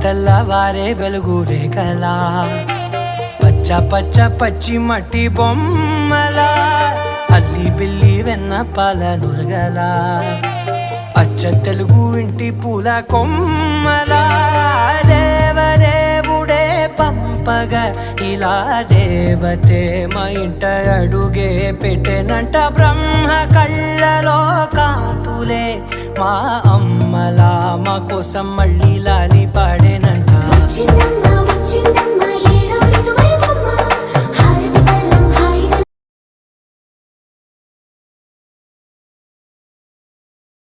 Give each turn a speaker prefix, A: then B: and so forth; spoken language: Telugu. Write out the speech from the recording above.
A: తెల్లవారే వెలుగు రేఖలా పచ్చ పచ్చ పచ్చి మట్టి బొమ్మలా అల్లి బిల్లి వెన్న పాల నురగలా అచ్చ తెలుగు ఇంటి పూల కొమ్మలా దేవదేవుడే పంపగా ఇలా దేవతే మా ఇంట అడుగే పెట్టెనంట బ్రహ్మ కళ్ళలో కాంతులే మా అమ్మలా మా కోసం మళ్ళీ లాలి పాడేనంట.